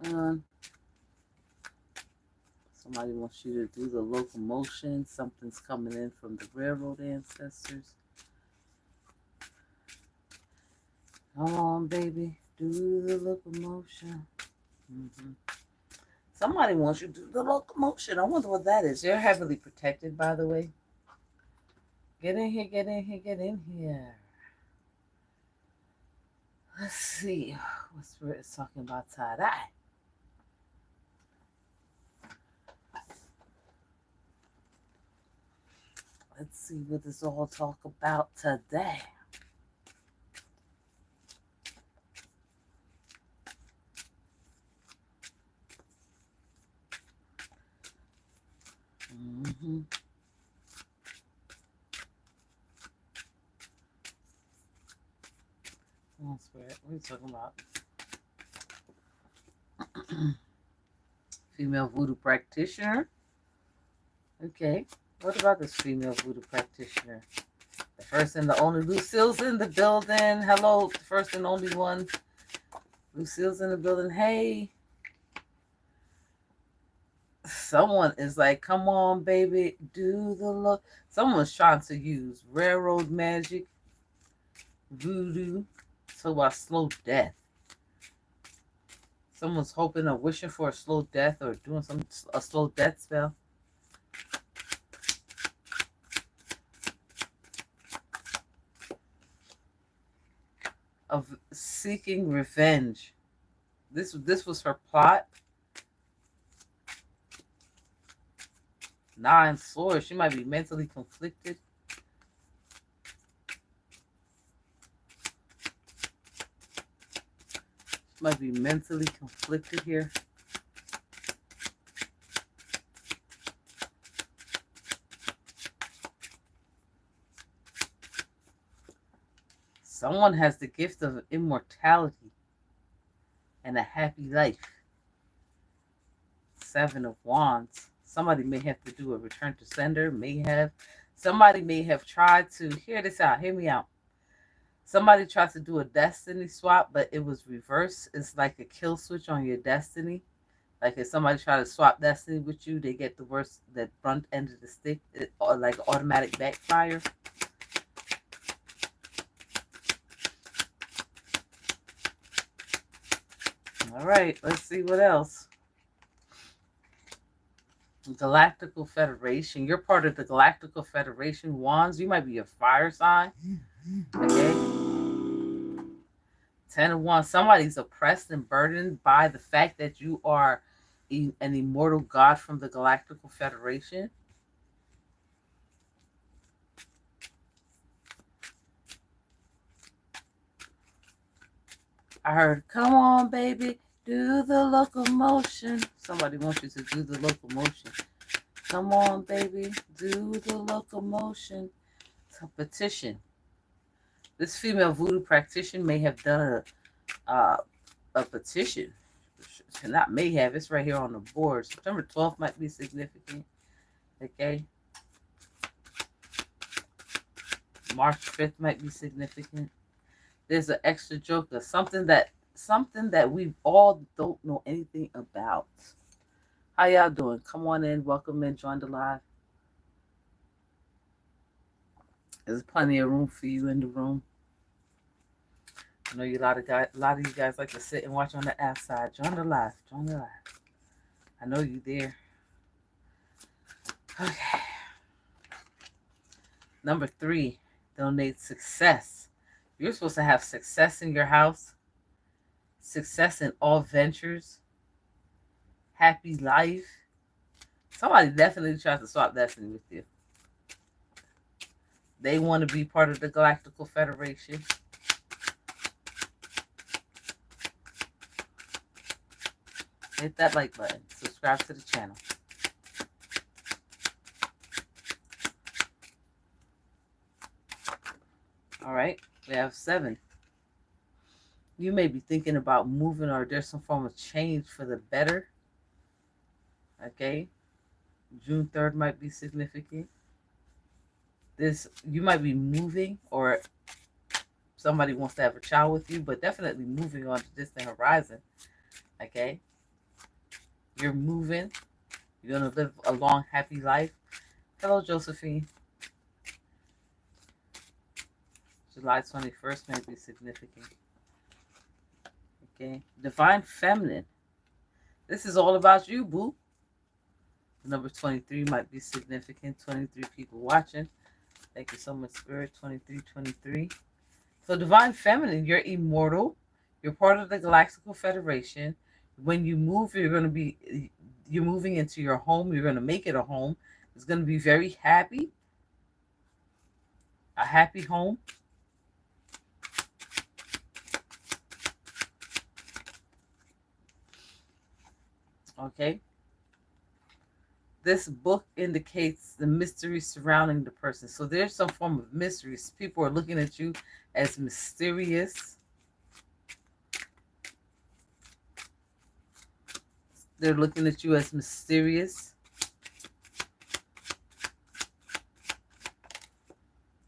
Somebody wants you to do the locomotion. Something's coming in from the railroad ancestors. Come on, baby. Do the locomotion. Somebody wants you to do the locomotion. I wonder what that is. You're heavily protected, by the way. Get in here, get in here, get in here. Let's see what Spirit is talking about tie-dye. Let's see what this all talk about today. Come on, Spirit. What are you talking about? Female voodoo practitioner. Okay. What about this female voodoo practitioner? The first and the only Lucille's in the building. Hello, the first and only one. Lucille's in the building. Hey. Someone is like, come on, baby, do the look. Someone's trying to use railroad magic, voodoo, talk about slow death. Someone's hoping or wishing for a slow death or doing a slow death spell. Of seeking revenge. This was her plot. 9 swords. She might be mentally conflicted. She might be mentally conflicted here. Someone has the gift of immortality and a happy life. 7 of Wands. Somebody may have to do a return to sender. Somebody may have tried to, hear this out, hear me out. Somebody tried to do a destiny swap, but it was reversed. It's like a kill switch on your destiny. Like if somebody tried to swap destiny with you, they get the worst, that front end of the stick, or like automatic backfire. All right, let's see what else. Galactical Federation. You're part of the Galactical Federation. Wands, you might be a fire sign. Okay. 10 of Wands. Somebody's oppressed and burdened by the fact that you are an immortal god from the Galactical Federation. I heard, come on, baby, do the locomotion. Somebody wants you to do the locomotion. Come on, baby, do the locomotion. It's a petition. This female voodoo practitioner may have done a petition. Not may have, it's right here on the board. September 12th might be significant. Okay. March 5th might be significant. There's an extra joker, something that we all don't know anything about. How y'all doing? Come on in, welcome in, join the live. There's plenty of room for you in the room. I know a lot of you guys like to sit and watch on the outside. Join the live. Join the live. I know you there. Okay. Number 3, donate success. You're supposed to have success in your house, success in all ventures, happy life. Somebody definitely tries to swap destiny with you. They want to be part of the Galactical Federation. Hit that like button. Subscribe to the channel. All right. We have 7. You may be thinking about moving, or there's some form of change for the better. Okay. June 3rd might be significant. You might be moving, or somebody wants to have a child with you, but definitely moving on to distant horizon. Okay. You're moving. You're going to live a long, happy life. Hello, Josephine. July 21st may be significant. Okay. Divine Feminine. This is all about you, boo. Number 23 might be significant. 23 people watching. Thank you so much, Spirit. 23. So Divine Feminine, you're immortal. You're part of the Galactical Federation. When you move, you're moving into your home. You're going to make it a home. It's going to be very happy. A happy home. Okay. This book indicates the mystery surrounding the person. So there's some form of mysteries. People are looking at you as mysterious. They're looking at you as mysterious.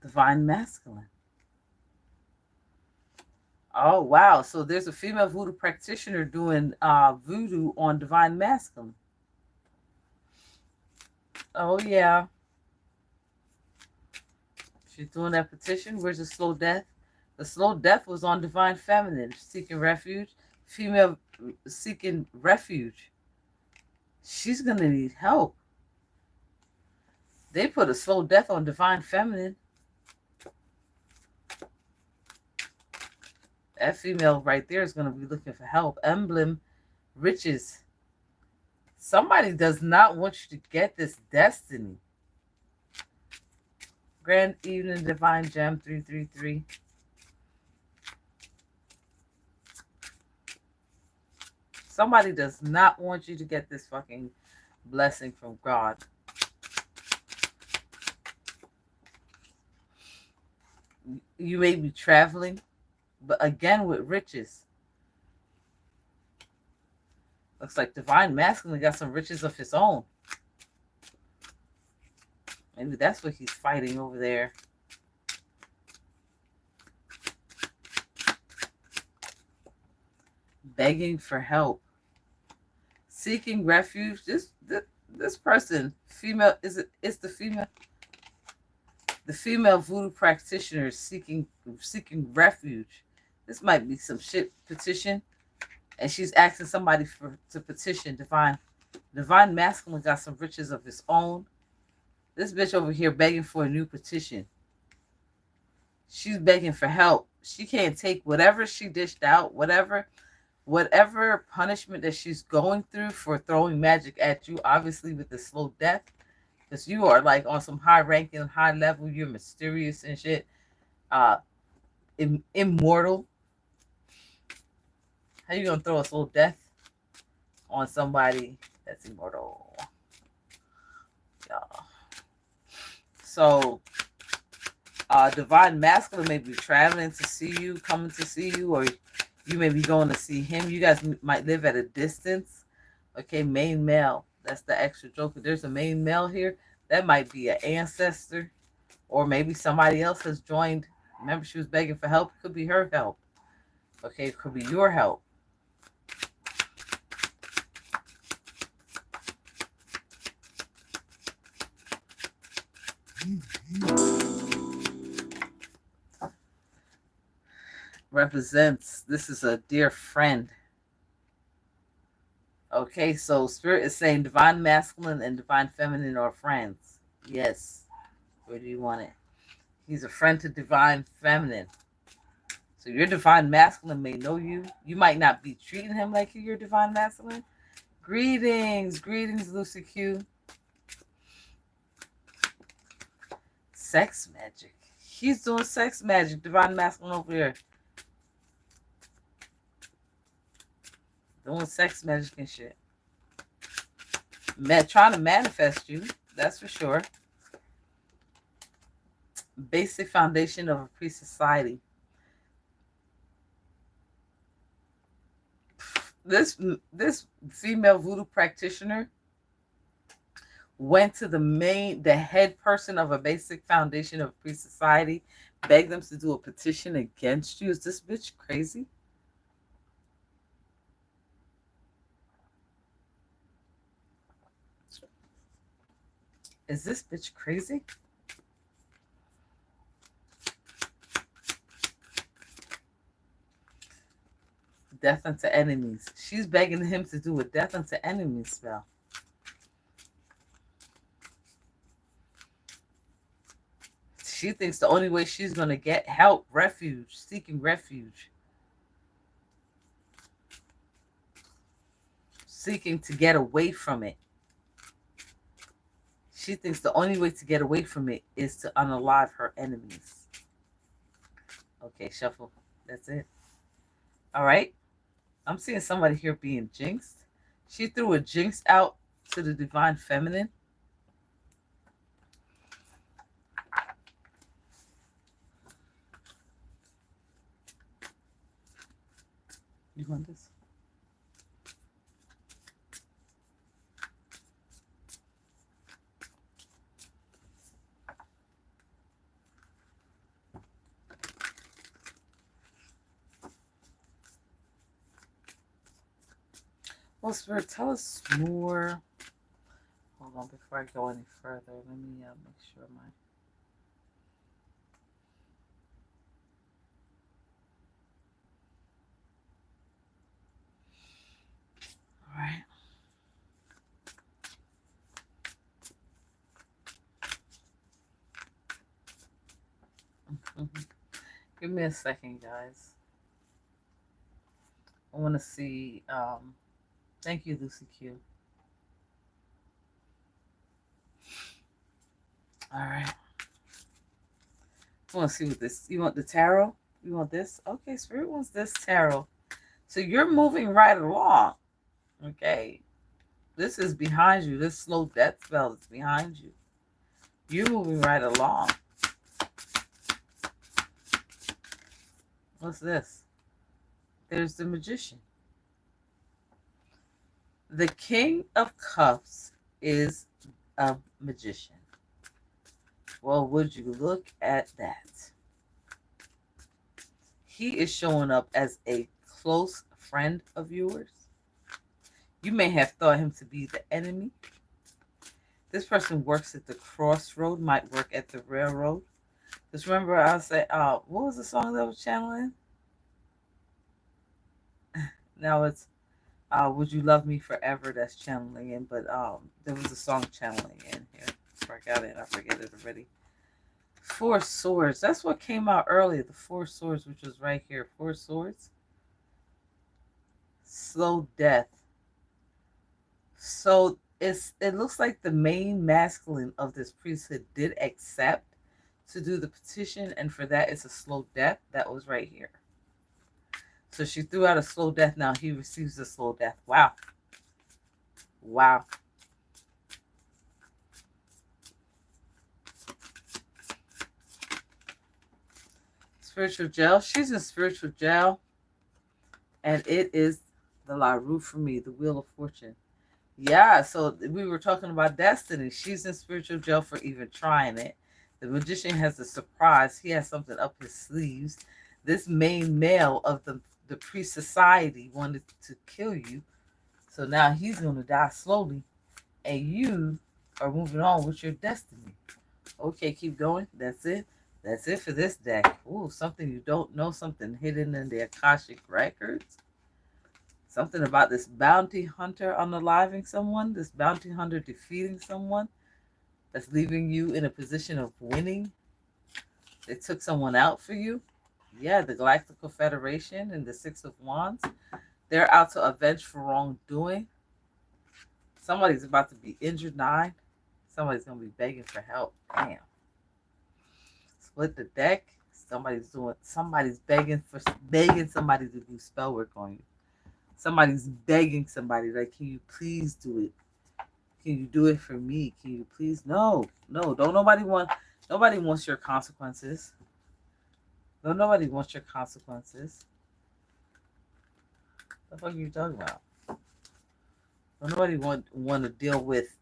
Divine Masculine. Oh, wow. So there's a female voodoo practitioner doing voodoo on Divine Masculine. Oh, yeah. She's doing that petition. Where's the slow death? The slow death was on Divine Feminine, seeking refuge. Female seeking refuge. She's going to need help. They put a slow death on Divine Feminine. That female right there is going to be looking for help. Emblem, riches. Somebody does not want you to get this destiny. Grand Evening, Divine Gem 333. Somebody does not want you to get this fucking blessing from God. You may be traveling, but again with riches. Looks like Divine Masculine got some riches of his own. Maybe that's what he's fighting over there. Begging for help. Seeking refuge. This person, female, it's the female. The female voodoo practitioner is seeking refuge. This might be some shit petition. And she's asking somebody to petition Divine. Divine Masculine got some riches of his own. This bitch over here begging for a new petition. She's begging for help. She can't take whatever she dished out, whatever punishment that she's going through for throwing magic at you, obviously with the slow death. Because you are like on some high ranking, high level. You're mysterious and shit. Immortal. How you gonna throw a slow death on somebody that's immortal? Yeah. So, Divine Masculine may be traveling to see you, coming to see you, or you may be going to see him. You guys might live at a distance. Okay, main male. That's the extra joker. There's a main male here. That might be an ancestor, or maybe somebody else has joined. Remember, she was begging for help. It could be her help. Okay, it could be your help. Represents, this is a dear friend. Okay, so Spirit is saying Divine Masculine and Divine Feminine are friends. Yes. Where do you want it? He's a friend to Divine Feminine. So your Divine Masculine may know you. You might not be treating him like you're Divine Masculine. Greetings, Lucy Q. Sex magic. He's doing sex magic. Divine Masculine over here. Doing sex magic and shit. Trying to manifest you. That's for sure. Basic foundation of a pre-society. This female voodoo practitioner went to the head person of a basic foundation of a pre-society, begged them to do a petition against you. Is this bitch crazy? Is this bitch crazy? Death unto enemies. She's begging him to do a death unto enemies spell. She thinks the only way she's going to get help, refuge, seeking refuge, seeking to get away from it. She thinks the only way to get away from it is to unalive her enemies. Okay, shuffle. That's it. All right. I'm seeing somebody here being jinxed. She threw a jinx out to the divine feminine. You want this? Well, Spirit, tell us more. Hold on, before I go any further, let me make sure my... All right. Give me a second, guys. I want to see... thank you, Lucy Q. All right. I want to see what this... You want the tarot? You want this? Okay, Spirit wants this tarot. So you're moving right along. Okay. This is behind you. This slow death spell is behind you. You're moving right along. What's this? There's the Magician. The King of Cups is a magician. Well, would you look at that? He is showing up as a close friend of yours. You may have thought him to be the enemy. This person works at the crossroad, might work at the railroad. Just remember, I said, what was the song that was channeling? Now it's Would You Love Me Forever, that's channeling in, but there was a song channeling in here. I got it, I forget it already. Four Swords, that's what came out earlier, the Four Swords, which was right here. Four Swords. Slow death. So it looks like the main masculine of this priesthood did accept to do the petition, and for that it's a slow death. That was right here. So she threw out a slow death. Now he receives a slow death. Wow. Wow. Spiritual jail. She's in spiritual jail. And it is the La Rue for me, the Wheel of Fortune. Yeah, so we were talking about destiny. She's in spiritual jail for even trying it. The magician has a surprise. He has something up his sleeves. This main male of the priest society wanted to kill you. So now he's going to die slowly. And you are moving on with your destiny. Okay, keep going. That's it. That's it for this deck. Ooh, something you don't know. Something hidden in the Akashic records. Something about this bounty hunter unaliving someone. This bounty hunter defeating someone. That's leaving you in a position of winning. They took someone out for you. Yeah, the Galactical Federation and the Six of Wands. They're out to avenge for wrongdoing. Somebody's about to be injured. 9. Somebody's going to be begging for help. Damn. Split the deck. Somebody's begging somebody to do spell work on you. Somebody's begging somebody, like, can you please do it? Can you do it for me? Can you please? No. Nobody wants your consequences. No, nobody wants your consequences. What the fuck are you talking about? Don't nobody want to deal with.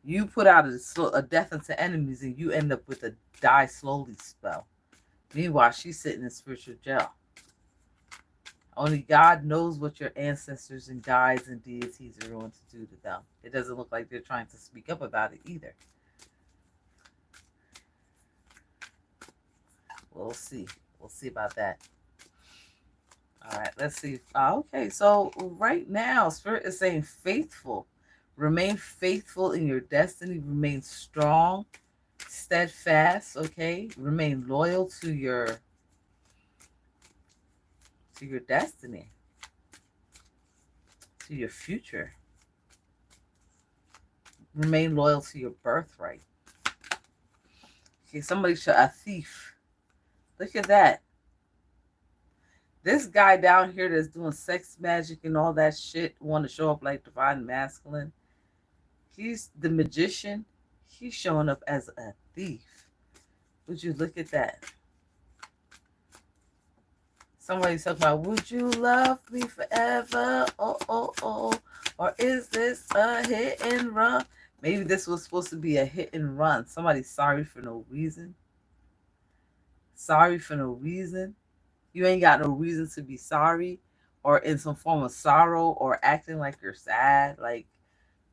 You put out a death unto enemies and you end up with a die slowly spell. Meanwhile, she's sitting in spiritual jail. Only God knows what your ancestors and guides and deities are going to do to them. It doesn't look like they're trying to speak up about it either. We'll see. We'll see about that. All right, let's see. Okay, so right now, Spirit is saying faithful. Remain faithful in your destiny. Remain strong, steadfast, okay? Remain loyal to your destiny, to your future. Remain loyal to your birthright. Okay, somebody show a thief. Look at that. This guy down here that's doing sex magic and all that shit, want to show up like divine masculine. He's the magician. He's showing up as a thief. Would you look at that? Somebody's talking about, would you love me forever? Oh, oh, oh. Or is this a hit and run? Maybe this was supposed to be a hit and run. Somebody's sorry for no reason. Sorry for no reason. You ain't got no reason to be sorry or in some form of sorrow or acting like you're sad. Like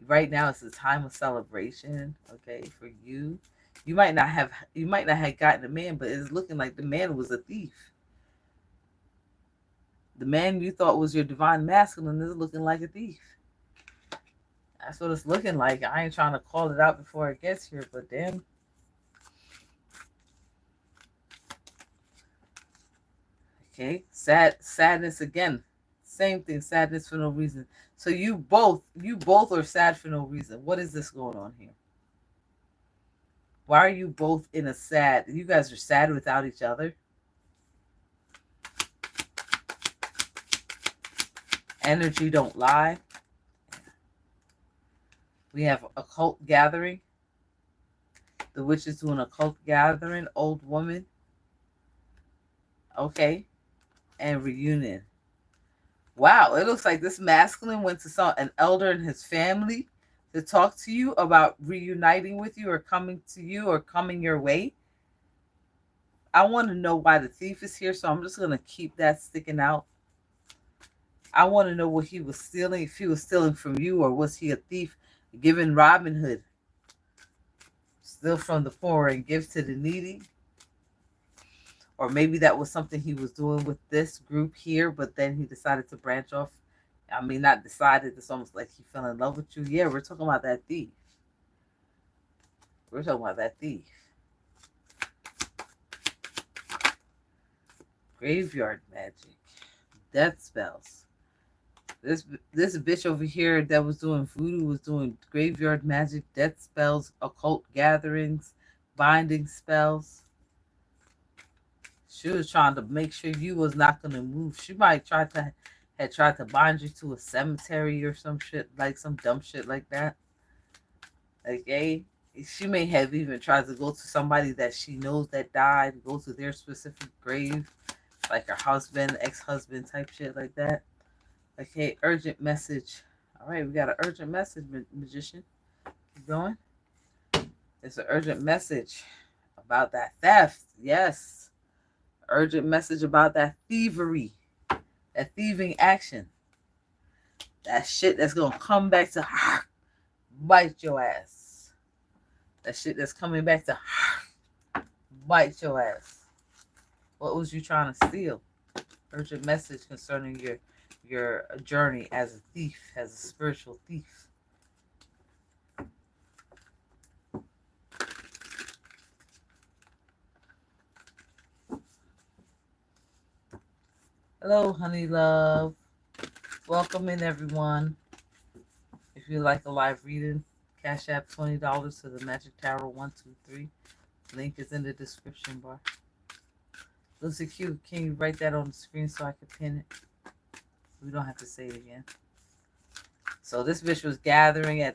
right now it's a time of celebration, okay, for you. You might not have gotten a man, but it's looking like the man was a thief. The man you thought was your divine masculine is looking like a thief. That's what it's looking like. I ain't trying to call it out before it gets here, but damn. Okay, sadness again. Same thing, sadness for no reason. So you both are sad for no reason. What is this going on here? Why are you both in a sad? You guys are sad without each other. Energy don't lie. We have occult gathering. The witch is doing a cult gathering. Old woman. Okay. And reunion. Wow, it looks like this masculine went to an elder in his family to talk to you about reuniting with you or coming to you or coming your way. I want to know why the thief is here, so I'm just going to keep that sticking out. I want to know what he was stealing, if he was stealing from you or was he a thief giving Robin Hood? Steal from the poor and give to the needy? Or maybe that was something he was doing with this group here, but then he decided to branch off. I mean, not decided. It's almost like he fell in love with you. Yeah, we're talking about that thief. We're talking about that thief. Graveyard magic. Death spells. This bitch over here that was doing voodoo was doing graveyard magic, death spells, occult gatherings, binding spells. She was trying to make sure you was not going to move. She might had tried to bind you to a cemetery or some shit, like some dumb shit like that. Okay? She may have even tried to go to somebody that she knows that died, go to their specific grave, like her husband, ex-husband type shit like that. Okay, urgent message. All right, we got an urgent message, magician. Keep going. It's an urgent message about that theft. Yes. Urgent message about that thievery. That thieving action. That shit that's going to come back to bite your ass. That shit that's coming back to bite your ass. What was you trying to steal? Urgent message concerning your journey as a thief, as a spiritual thief. Hello, honey love. Welcome in, everyone. If you like a live reading, Cashapp $20 to the Magic Tower 123. Link is in the description bar. Lucy Q, can you write that on the screen so I can pin it? We don't have to say it again. So this bitch was gathering and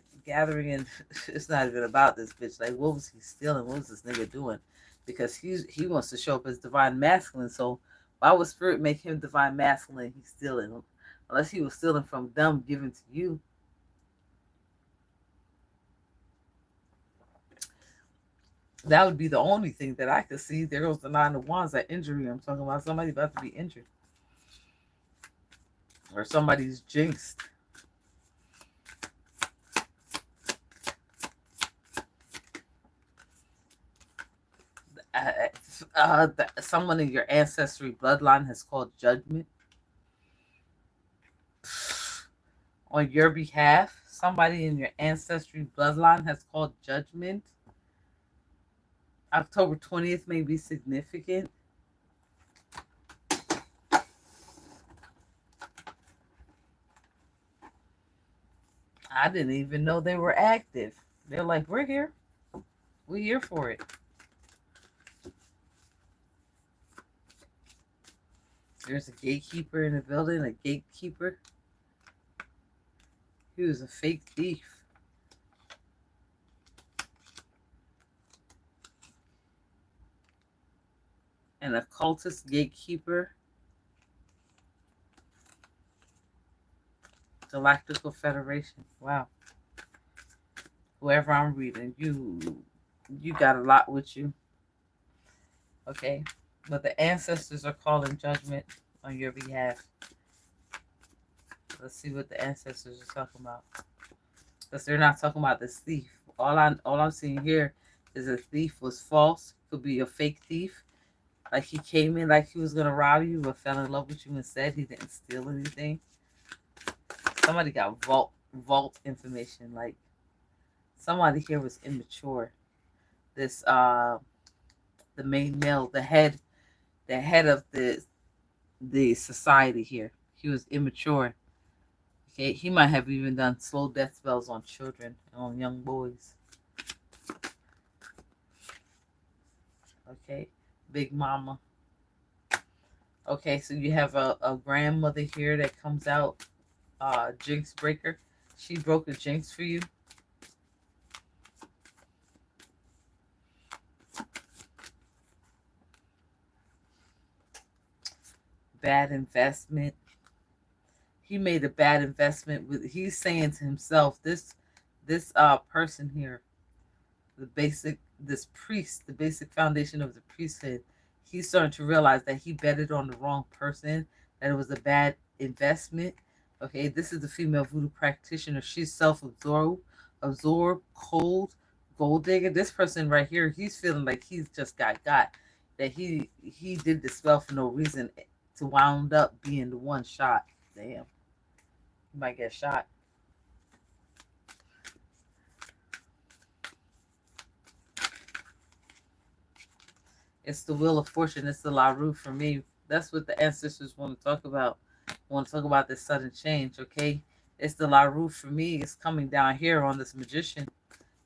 it's not even about this bitch. Like, what was he stealing? What was this nigga doing? Because he wants to show up as divine masculine. So why would spirit make him divine masculine? He's stealing. Unless he was stealing from them, given to you. That would be the only thing that I could see. There goes the 9 of Wands, that injury. I'm talking about somebody about to be injured. or somebody's jinxed. Someone in your ancestry bloodline has called judgment on your behalf. Somebody in your ancestry bloodline has called judgment. October 20th may be significant. I didn't even know they were active. They're like, we're here. We're here for it. There's a gatekeeper in the building, a gatekeeper. He was a fake thief. An occultist gatekeeper. Galactical Federation. Wow. Whoever I'm reading, you got a lot with you. Okay. But the ancestors are calling judgment on your behalf. Let's see what the ancestors are talking about. Because they're not talking about this thief. All I'm seeing here is a thief was false. Could be a fake thief. Like he came in like he was gonna rob you, but fell in love with you instead. He didn't steal anything. Somebody got vault information. Like somebody here was immature. This the main male, the head of the society here. He was immature. Okay, he might have even done slow death spells on children and on young boys. Okay, Big Mama. Okay, so you have a grandmother here that comes out, jinx breaker. She broke a jinx for you. Bad investment. He made a bad investment with. He's saying to himself, this person here, this priest, the basic foundation of the priesthood, he's starting to realize that he betted on the wrong person, that it was a bad investment. Okay, this is the female voodoo practitioner. She's self-absorbed, cold, gold digger. This person right here, he's feeling like he's just got, that he did the spell for no reason to wound up being the one shot. Damn, you might get shot. It's the wheel of fortune. It's the La Rue for me. That's what the ancestors want to talk about. Want to talk about this sudden change, okay? It's the La Rue for me. It's coming down here on this magician.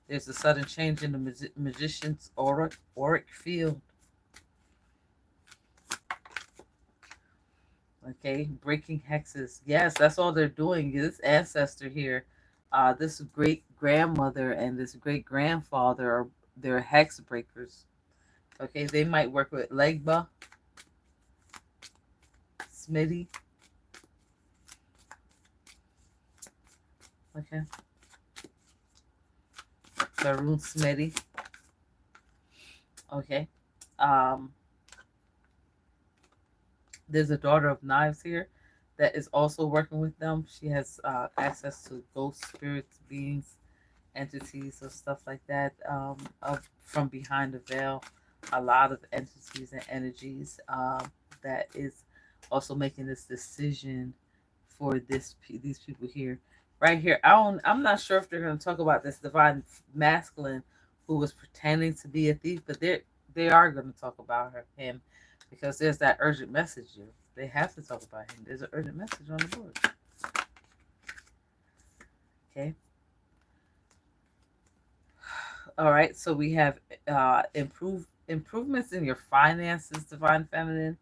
There's a sudden change in the magician's auric field. Okay, breaking hexes. Yes, that's all they're doing. This ancestor here, this great grandmother and this great grandfather are they're hex breakers. Okay, they might work with Legba, Smitty. Okay. Maroon Smitty. Okay. There's a daughter of knives here that is also working with them. She has access to ghost spirits, beings, entities, or stuff like that. From behind the veil, a lot of entities and energies that is also making this decision for these people here. Right here, I'm not sure if they're going to talk about this divine masculine who was pretending to be a thief, but they are going to talk about him because there's that urgent message here. They have to talk about him. There's an urgent message on the board. Okay. All right, so we have improvements in your finances, divine feminine.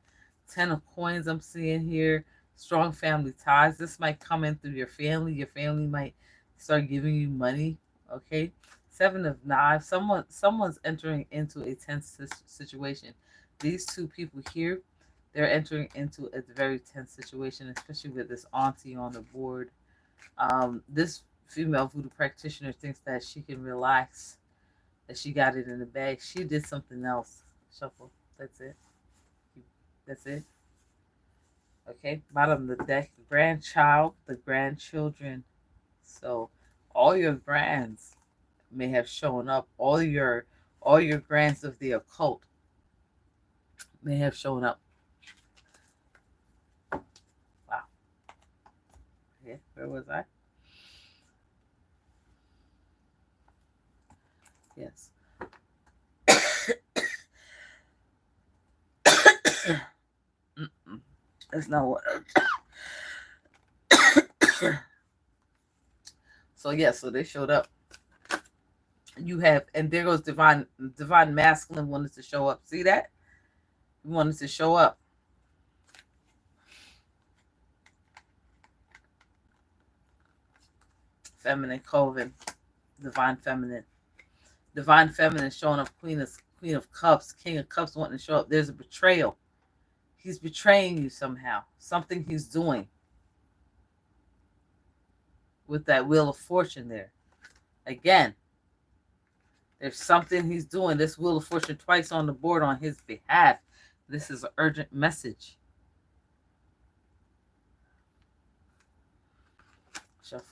10 of coins I'm seeing here. Strong family ties. This might come in through your family. Your family might start giving you money. Okay. 7 of knives. Someone's entering into a tense situation. These two people here, they're entering into a very tense situation, especially with this auntie on the board. This female voodoo practitioner thinks that she can relax, that she got it in the bag. She did something else. Shuffle. That's it. That's it. Okay, bottom of the deck, grandchild, the grandchildren. So all your grands may have shown up. All your grands of the occult may have shown up. Wow. Yeah, where was I? Yes. That's not what. So yeah, so they showed up. You have, and there goes divine masculine wanted to show up. See that? He wanted to show up. Feminine Coven, divine feminine showing up. Queen of Cups, King of Cups wanting to show up. There's a betrayal. He's betraying you somehow. Something he's doing with that Wheel of Fortune there. Again, there's something he's doing. This Wheel of Fortune twice on the board on his behalf. This is an urgent message. Shuffle.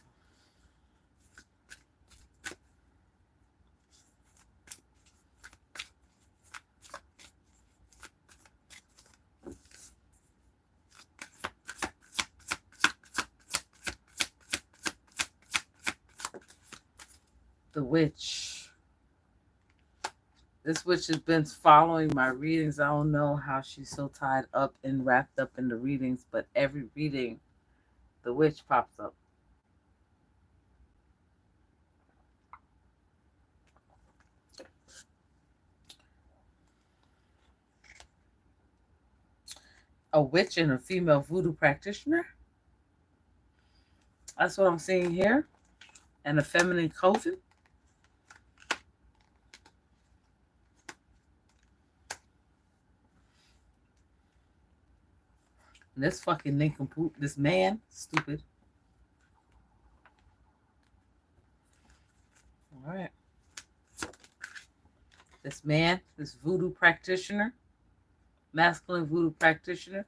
The witch. This witch has been following my readings. I don't know how she's so tied up and wrapped up in the readings, but every reading, the witch pops up. A witch and a female voodoo practitioner. That's what I'm seeing here. And a feminine coven. And this fucking nincompoop, this man, stupid. All right. This man, this voodoo practitioner, masculine voodoo practitioner.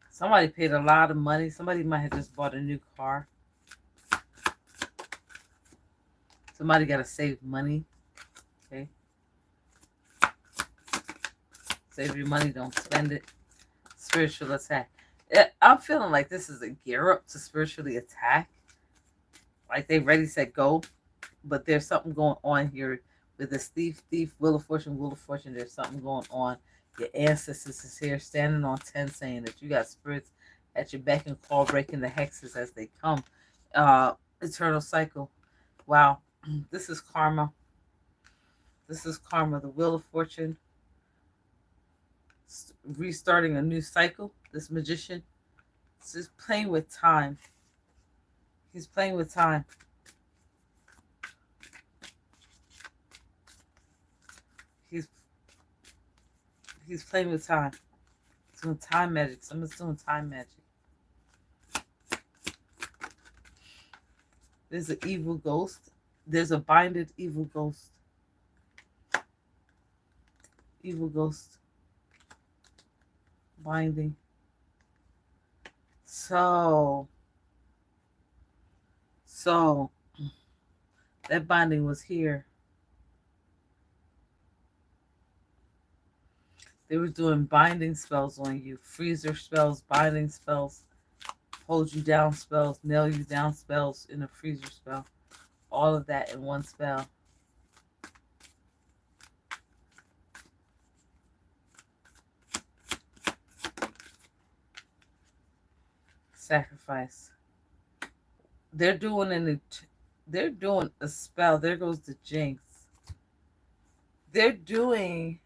Somebody paid a lot of money. Somebody might have just bought a new car. Somebody got to save money. Okay. Save your money, don't spend it. Spiritual attack. I'm feeling like this is a gear up to spiritually attack. Like they ready, set, go. But there's something going on here with this thief, Wheel of Fortune. There's something going on. Your ancestors is here standing on 10 saying that you got spirits at your beck and call, breaking the hexes as they come. Eternal cycle. Wow. This is karma. This is karma. The Wheel of Fortune. Restarting a new cycle. This magician is just playing with time. He's playing with time. He's playing with time. He's doing time magic. Someone's doing time magic. There's an evil ghost. There's a binded evil ghost. Evil ghost. Binding. So that binding was here. They were doing binding spells on you. Freezer spells, binding spells, hold you down spells, nail you down spells in a freezer spell. All of that in one spell. Sacrifice. They're doing a spell. There goes the jinx. They're doing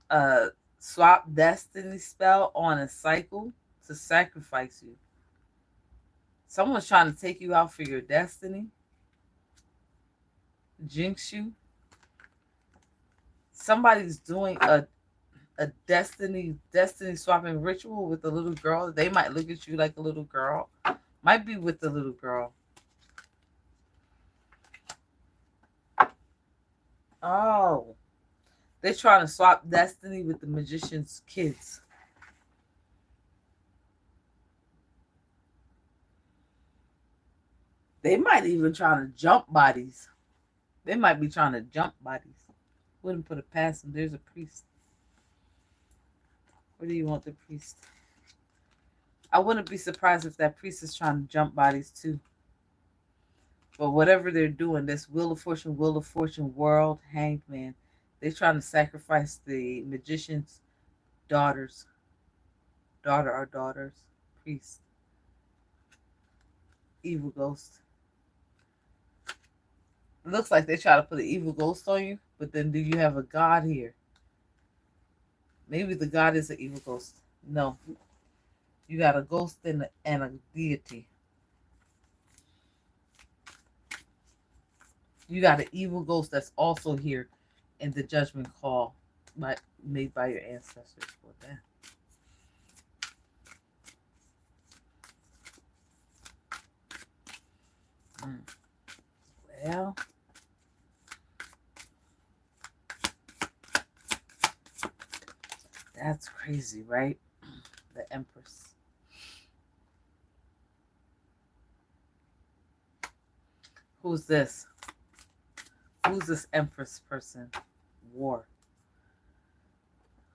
a swap destiny spell on a cycle to sacrifice you. Someone's trying to take you out for your destiny. Jinx you. Somebody's doing a destiny swapping ritual with a little girl. They might look at you like a little girl, Might be with the little girl. Oh. They're trying to swap destiny with the magician's kids. They might even try to jump bodies. They might be trying to jump bodies. Wouldn't put it past them. There's a priest. Where do you want the priest? I wouldn't be surprised if that priest is trying to jump bodies too. But whatever they're doing, this Wheel of Fortune world, hanged man, they're trying to sacrifice the magician's daughters. Daughter or daughters. Priest. Evil ghost. It looks like they try to put an evil ghost on you, but then do you have a god here? Maybe the god is an evil ghost. No. You got a ghost and a deity. You got an evil ghost that's also here in the judgment call made by your ancestors. For that. Well, that's crazy, right? The Empress. Who's this? Who's this Empress person? War.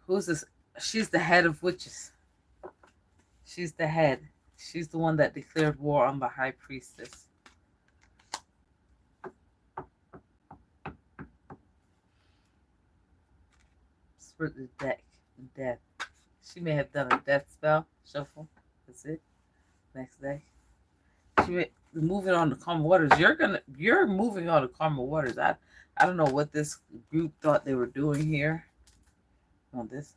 Who's this? She's the head of witches. She's the head. She's the one that declared war on the high priestess. Split the deck. Death. She may have done a death spell. Shuffle. That's it. Next day. She may moving on to calm waters. You're moving on to calmer waters. I don't know what this group thought they were doing here. On this.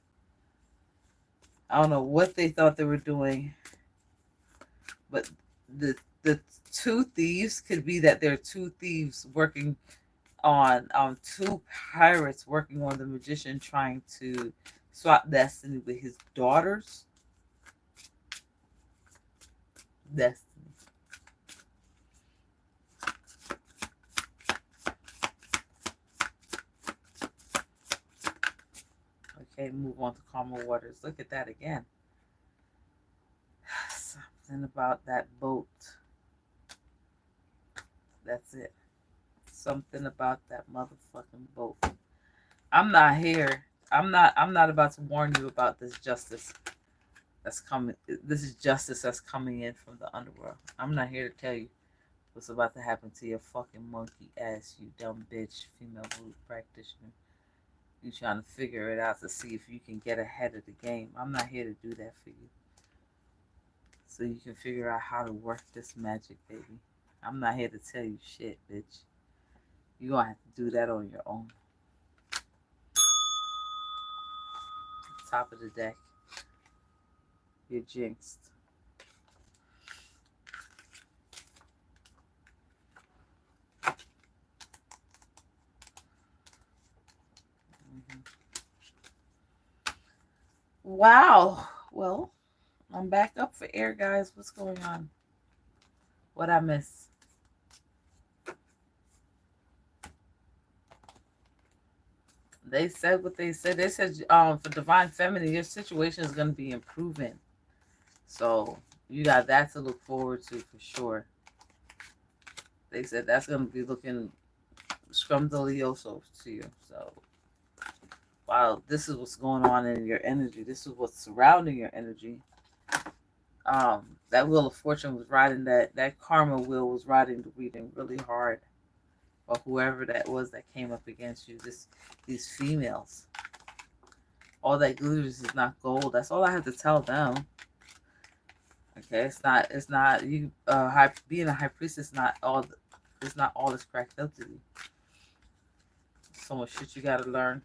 I don't know what they thought they were doing. But the two thieves could be that they're two thieves working on two pirates working on the magician trying to swap destiny with his daughters. Destiny. Okay, move on to calmer waters. Look at that again. Something about that boat. That's it. Something about that motherfucking boat. I'm not here. I'm not about to warn you about this justice that's coming. This is justice that's coming in from the underworld. I'm not here to tell you what's about to happen to your fucking monkey ass, you dumb bitch, female voodoo practitioner. You trying to figure it out to see if you can get ahead of the game. I'm not here to do that for you. So you can figure out how to work this magic, baby. I'm not here to tell you shit, bitch. You're gonna have to do that on your own. Top of the deck. You're jinxed. Wow. Well, I'm back up for air, guys. What's going on? What I miss? They said what they said. They said for Divine Feminine, your situation is going to be improving. So you got that to look forward to for sure. They said that's going to be looking scrumdiddlyoso to you. So wow, this is what's going on in your energy. This is what's surrounding your energy. That Wheel of Fortune was riding that karma wheel was riding the reading really hard. Or whoever that was that came up against you, these females. All that glitters is not gold. That's all I have to tell them. Okay, it's not you. Being a high priestess is not all. It's not all that's cracked up to be. So much shit you gotta learn.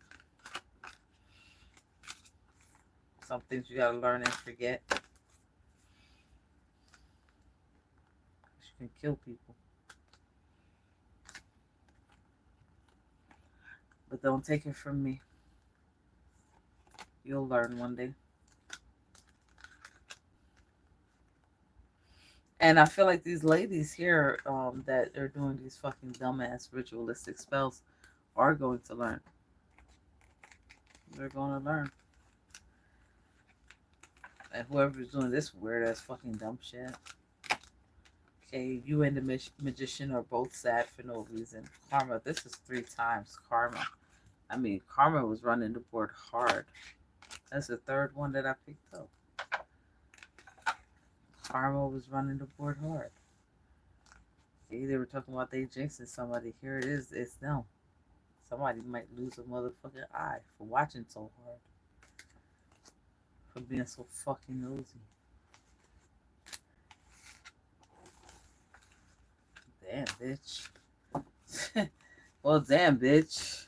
Some things you gotta learn and forget. You can kill people. But don't take it from me. You'll learn one day. And I feel like these ladies here that are doing these fucking dumbass ritualistic spells are going to learn. They're going to learn. And whoever's doing this weird ass fucking dumb shit. Okay, you and the magician are both sad for no reason. Karma, this is 3 times karma. I mean, karma was running the board hard. That's the 3rd one that I picked up. Karma was running the board hard. See, they were talking about they jinxing somebody. Here it is. It's them. Somebody might lose a motherfucking eye for watching so hard. For being so fucking nosy. Damn, bitch. Well, damn, bitch.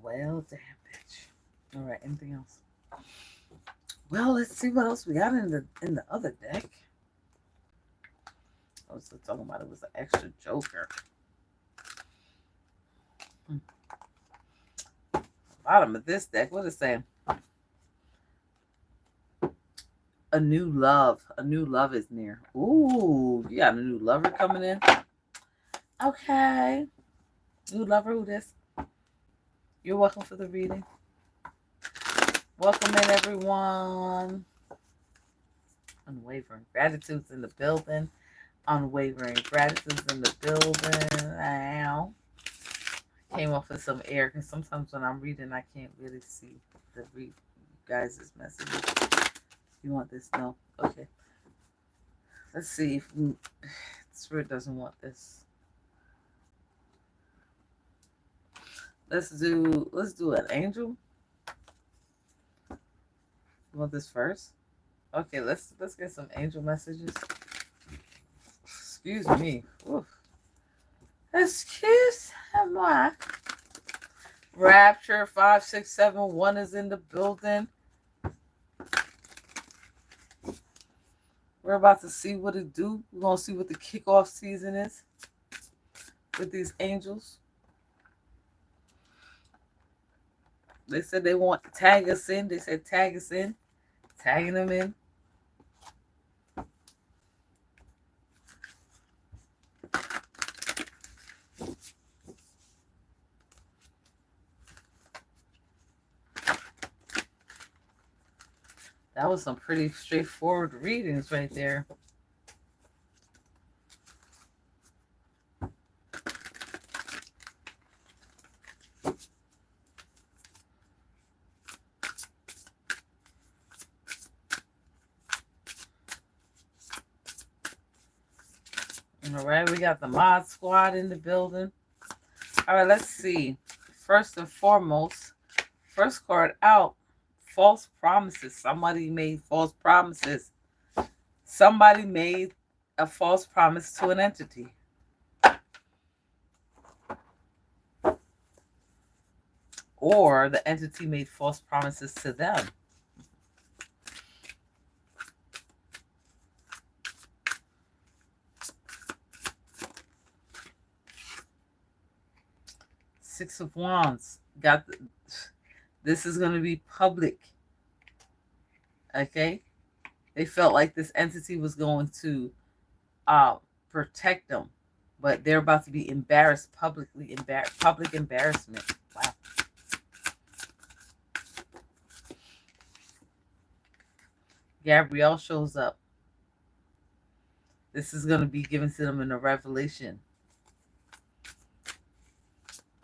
Well, damn, bitch. All right, anything else? Well, let's see what else we got in the other deck. I was talking about it was an extra joker. Bottom of this deck, what is it saying? A new love. A new love is near. Ooh, you got a new lover coming in? Okay. New lover, who this? You're welcome for the reading. Welcome in, everyone. Unwavering gratitude's in the building. Unwavering gratitude's in the building. Now, came off of some air because sometimes when I'm reading, I can't really see the read guys' messages. You want this? No. Okay. Let's see if Spirit doesn't want this. Let's do an angel. You want this first? Okay, let's get some angel messages. Excuse me. Oof. Excuse me. Rapture 5671 is in the building. We're about to see what it do. We're gonna see what the kickoff season is with these angels. They said they want to tag us in. They said tag us in. Tagging them in. That was some pretty straightforward readings right there. All right, we got the mod squad in the building. All right, let's see. First and foremost, first card out, false promises. Somebody made false promises. Somebody made a false promise to an entity. Or the entity made false promises to them. Six of Wands. This is going to be public. Okay? They felt like this entity was going to protect them. But they're about to be embarrassed publicly. Public embarrassment. Wow. Gabrielle shows up. This is going to be given to them in a revelation.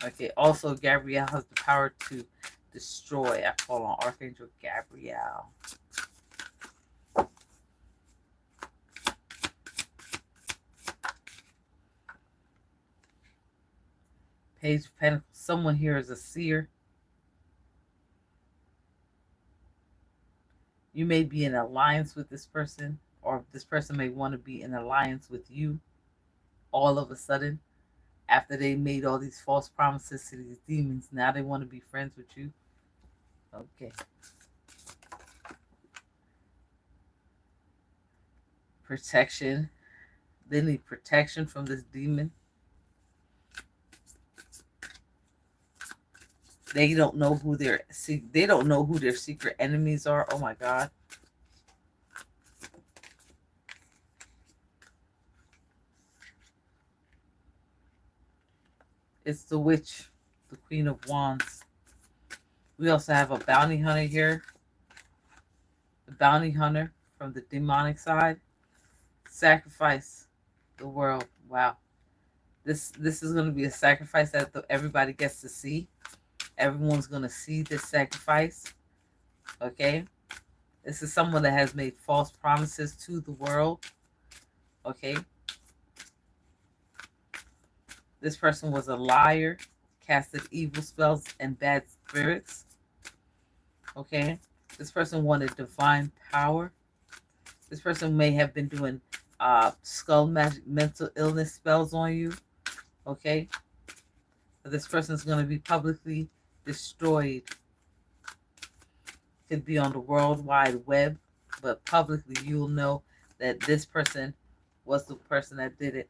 Okay, also Gabrielle has the power to destroy. I call on Archangel Gabrielle. Page of Pentacles. Someone here is a seer. You may be in alliance with this person, or this person may want to be in alliance with you all of a sudden. After they made all these false promises to these demons, now they want to be friends with you. Okay. Protection. They need protection from this demon. They don't know who they don't know who their secret enemies are. Oh my God. It's the witch, the Queen of Wands. We also have a bounty hunter here. The bounty hunter from the demonic side. Sacrifice the world. Wow. This is going to be a sacrifice that everybody gets to see. Everyone's going to see this sacrifice. Okay? This is someone that has made false promises to the world. Okay? This person was a liar, casted evil spells and bad spirits. Okay? This person wanted divine power. This person may have been doing skull magic, mental illness spells on you. Okay? But this person is going to be publicly destroyed. Could be on the World Wide Web, but publicly you'll know that this person was the person that did it.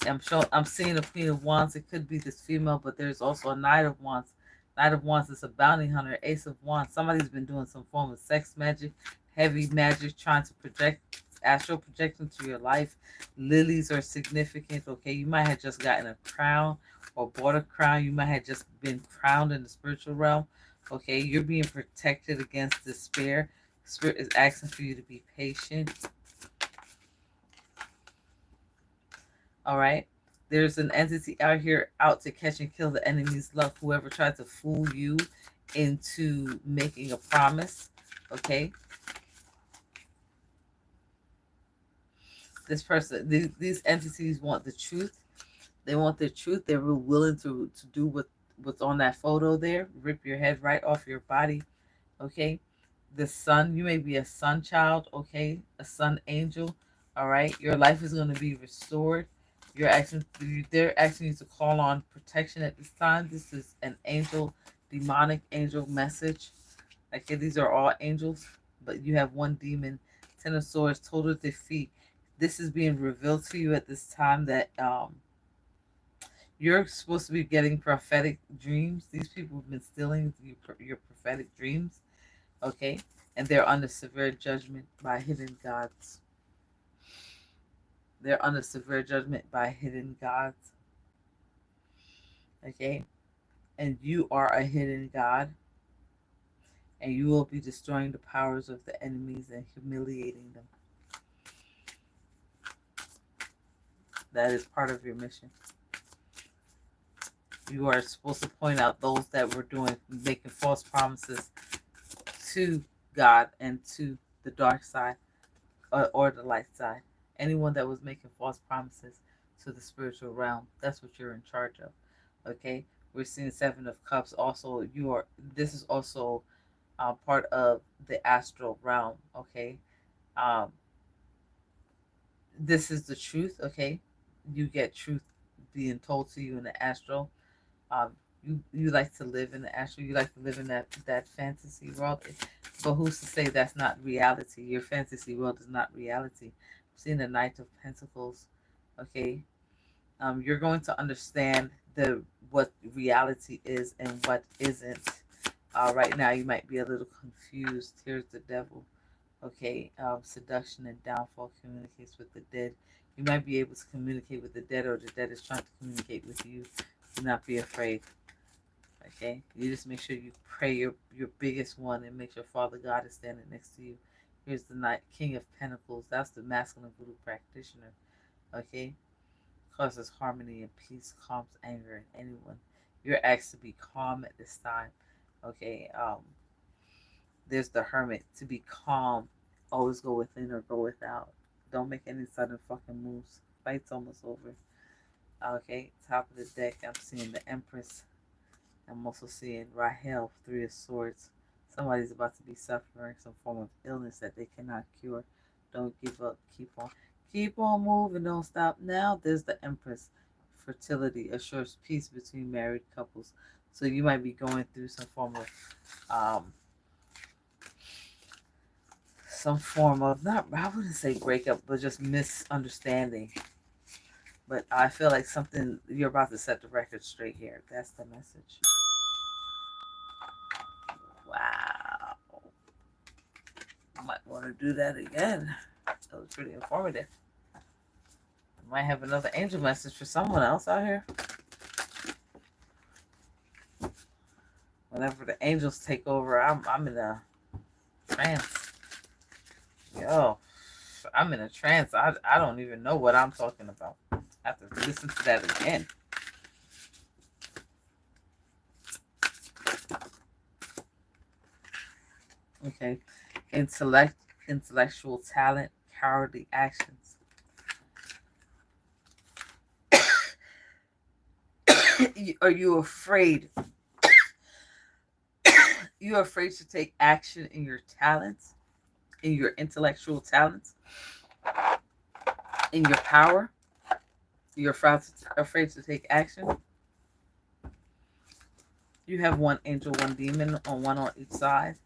I'm seeing a Queen of Wands. It could be this female, but there's also a Knight of Wands. Knight of Wands is a bounty hunter. Ace of Wands. Somebody's been doing some form of sex magic, heavy magic, trying to project astral projection to your life. Lilies are significant. Okay, you might have just gotten a crown or bought a crown. You might have just been crowned in the spiritual realm. Okay, you're being protected against despair. Spirit is asking for you to be patient. All right. There's an entity out here out to catch and kill the enemy's luck. Whoever tried to fool you into making a promise. Okay. This person, these entities want the truth. They want the truth. They're willing to do what's on that photo there. Rip your head right off your body. Okay. The sun, you may be a sun child. Okay. A sun angel. All right. Your life is going to be restored. They're asking you to call on protection at this time. This is an angel, demonic angel message. Okay, these are all angels, but you have one demon. Ten of Swords, total defeat. This is being revealed to you at this time that you're supposed to be getting prophetic dreams. These people have been stealing your prophetic dreams. Okay, and they're under severe judgment by hidden gods. They're under severe judgment by hidden gods. Okay? And you are a hidden God. And you will be destroying the powers of the enemies and humiliating them. That is part of your mission. You are supposed to point out those that were making false promises to God and to the dark side or the light side. Anyone that was making false promises to the spiritual realm, that's what you're in charge of. Okay, we're seeing Seven of Cups. Also, this is also part of the astral realm. Okay, this is the truth. Okay, you get truth being told to you in the astral. You like to live in the astral. You like to live in that fantasy world. But who's to say that's not reality? Your fantasy world is not reality. I'm seeing the Knight of Pentacles. Okay, you're going to understand what reality is and what isn't. Right now, you might be a little confused. Here's the devil. Okay, seduction and downfall communicates with the dead. You might be able to communicate with the dead, or the dead is trying to communicate with you. Do not be afraid. Okay, you just make sure you pray your biggest one, and make sure Father God is standing next to you. Here's the Knight, King of Pentacles. That's the masculine voodoo practitioner. Okay, causes harmony and peace, calms anger in anyone. You're asked to be calm at this time. Okay, there's the Hermit, to be calm. Always go within or go without. Don't make any sudden fucking moves. Fight's almost over. Okay, top of the deck, I'm seeing the Empress. I'm also seeing Rahel, Three of Swords. Somebody's about to be suffering some form of illness that they cannot cure. Don't give up. Keep on moving. Don't stop. Now there's the Empress. Fertility assures peace between married couples. So you might be going through some form of not, I wouldn't say breakup, but just misunderstanding. But I feel like you're about to set the record straight here. That's the message. might want to do that again. That was pretty informative. I might have another angel message for someone else out here. Whenever the angels take over, I'm in a trance. Yo, I'm in a trance. I don't even know what I'm talking about. I have to listen to that again. Okay. Intellectual talent, cowardly actions. Are you afraid? You're afraid to take action in your talents, in your intellectual talents, in your power. You're afraid to take action. You have one angel, one demon, on each side.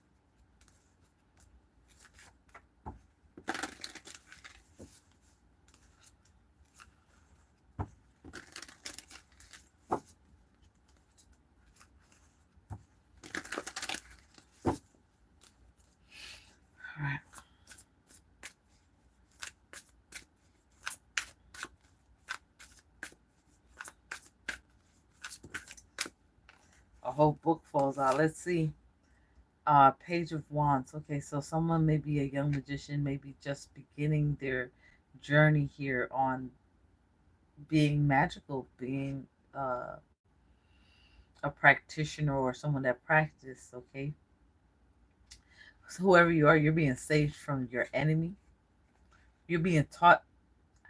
Alright. A whole book falls out. Let's see. Page of Wands. Okay, so someone may be a young magician, maybe just beginning their journey here on being magical, being a practitioner or someone that practices. Okay, so whoever you are, you're being saved from your enemy. You're being taught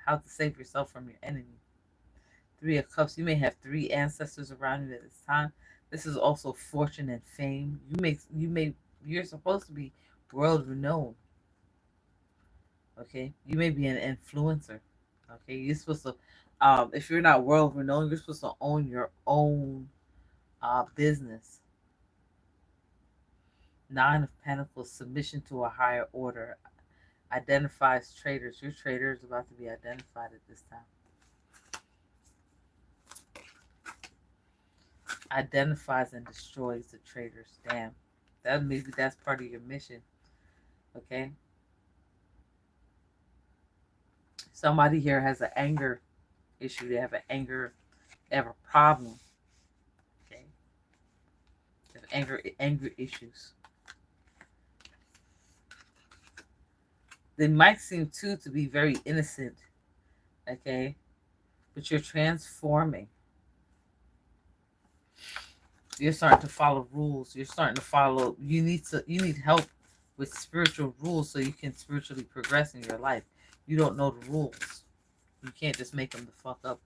how to save yourself from your enemy. Three of Cups. You may have three ancestors around you at this time. This is also fortune and fame. You're supposed to be world renowned. Okay, you may be an influencer. Okay, you're supposed to. If you're not world renowned, you're supposed to own your own business. Nine of Pentacles. Submission to a higher order. Identifies traitors. Your traitor is about to be identified at this time. Identifies and destroys the traitors. Damn. That's part of your mission. Okay. Somebody here has an anger issue. They have a problem. Okay. They have anger issues. They might seem to be very innocent. Okay. But you're transforming. You're starting to follow rules. You're starting to follow. You need help with spiritual rules so you can spiritually progress in your life. You don't know the rules. You can't just make them the fuck up.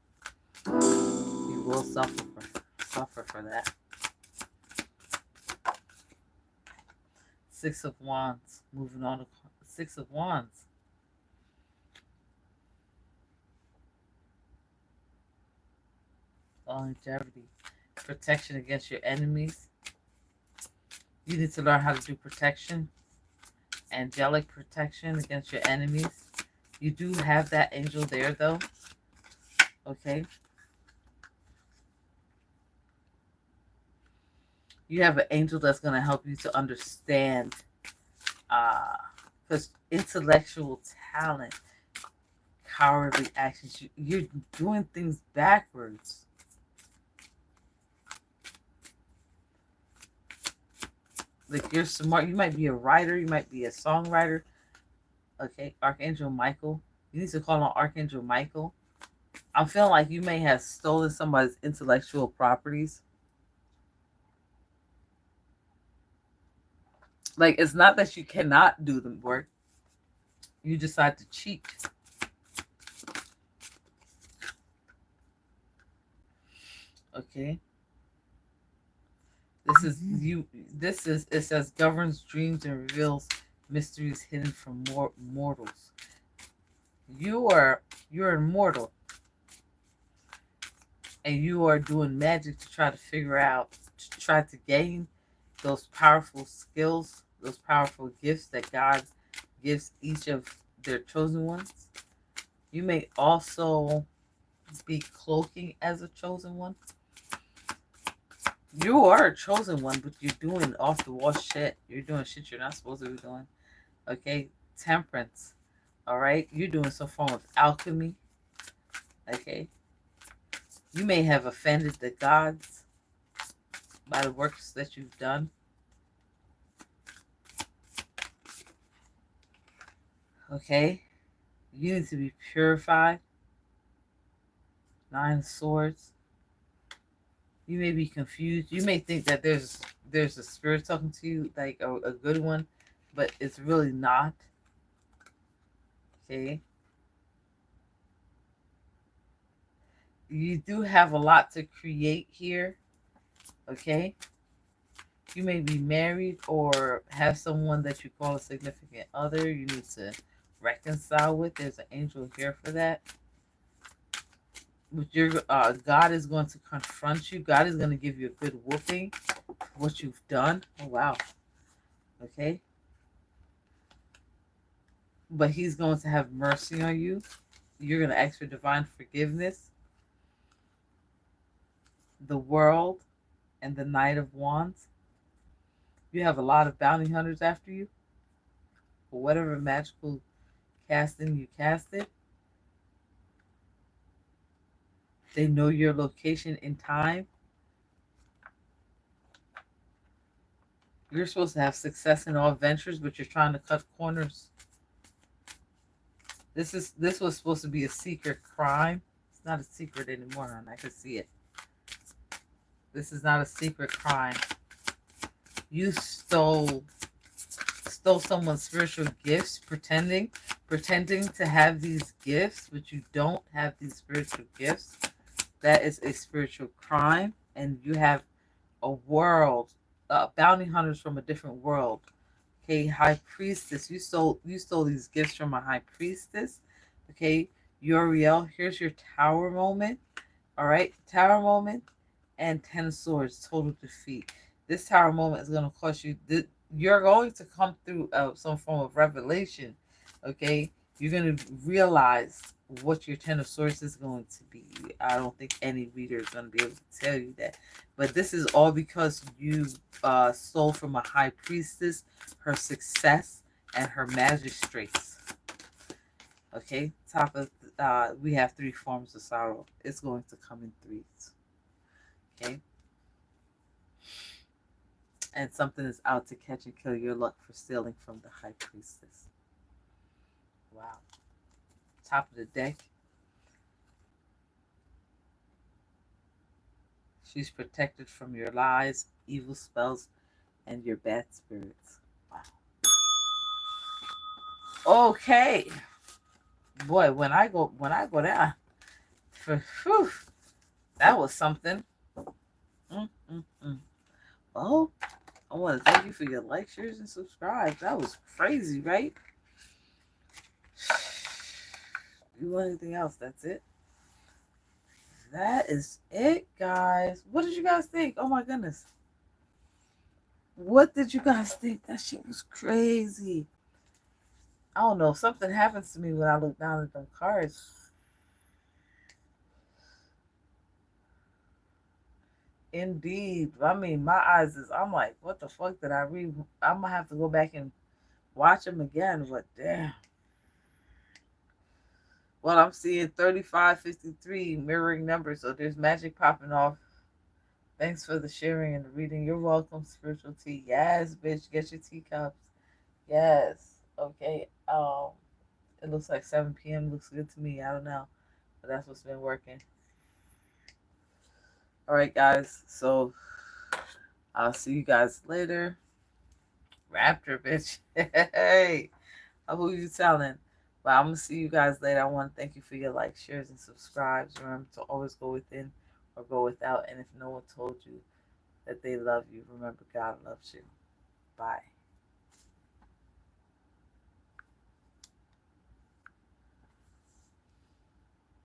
You will suffer for that. Six of Wands. Moving on to Six of Wands. Longevity. Protection against your enemies. You need to learn how to do protection. Angelic protection against your enemies. You do have that angel there though. Okay. You have an angel that's going to help you to understand because intellectual talent, cowardly actions, you're doing things backwards. Like, you're smart. You might be a writer. You might be a songwriter. Okay, Archangel Michael. You need to call on Archangel Michael. I'm feeling like you may have stolen somebody's intellectual properties. Like, it's not that you cannot do the work. You decide to cheat. Okay. It says governs dreams and reveals mysteries hidden from mortals. You're immortal. And you are doing magic to try to figure out, to try to gain those powerful skills, those powerful gifts that God gives each of their chosen ones. You may also be cloaking as a chosen one. You are a chosen one, but you're doing off the wall shit. You're doing shit you're not supposed to be doing. Okay, temperance. All right, you're doing some form of alchemy. Okay, you may have offended the gods by the works that you've done. Okay, you need to be purified. Nine of Swords. You may be confused. You may think that there's a spirit talking to you, like a good one, but it's really not. Okay. You do have a lot to create here. Okay. You may be married or have someone that you call a significant other you need to reconcile with. There's an angel here for that. But your God is going to confront you. God is going to give you a good whooping for what you've done. Oh wow. Okay. But he's going to have mercy on you. You're going to ask for divine forgiveness. The World and the Knight of Wands. You have a lot of bounty hunters after you. For whatever magical casting you casted. They know your location in time. You're supposed to have success in all ventures, but you're trying to cut corners. This was supposed to be a secret crime. It's not a secret anymore, hon. I can see it. This is not a secret crime. You stole someone's spiritual gifts, pretending to have these gifts, but you don't have these spiritual gifts. That is a spiritual crime, and you have a world, bounty hunters from a different world. Okay, high priestess, you stole these gifts from a high priestess. Okay, Uriel, here's your tower moment. All right, tower moment and 10 swords, total defeat. This tower moment is going to cost you. You're going to come through some form of revelation. Okay, you're going to realize what your 10 of swords is going to be. I don't think any reader is going to be able to tell you that. But this is all because you stole from a high priestess her success and her magistrates. Okay, top of we have 3 forms of sorrow. It's going to come in 3s. Okay, and something is out to catch and kill your luck for stealing from the high priestess. Wow. Top of the deck. She's protected from your lies, evil spells, and your bad spirits. Wow. Okay. Boy, when I go down, whew, that was something. Well, I want to thank you for your likes, shares, and subscribes. That was crazy, right? You want anything else? That's it. That is it, guys. What did you guys think? Oh my goodness. What did you guys think? That shit was crazy. I don't know. Something happens to me when I look down at them cards. Indeed. I mean, my eyes is, I'm like, what the fuck did I read? I'm going to have to go back and watch them again, but damn. Well, I'm seeing 3553 mirroring numbers, so there's magic popping off. Thanks for the sharing and the reading. You're welcome, spiritual tea. Yes, bitch, get your teacups. Yes. Okay. It looks like 7 p.m. looks good to me. I don't know, but that's what's been working. All right, guys. So I'll see you guys later. Raptor, bitch. Hey, who you telling? But I'm gonna see you guys later. I want to thank you for your likes, shares, and subscribes. Remember to always go within or go without. And if no one told you that they love you, remember God loves you. Bye.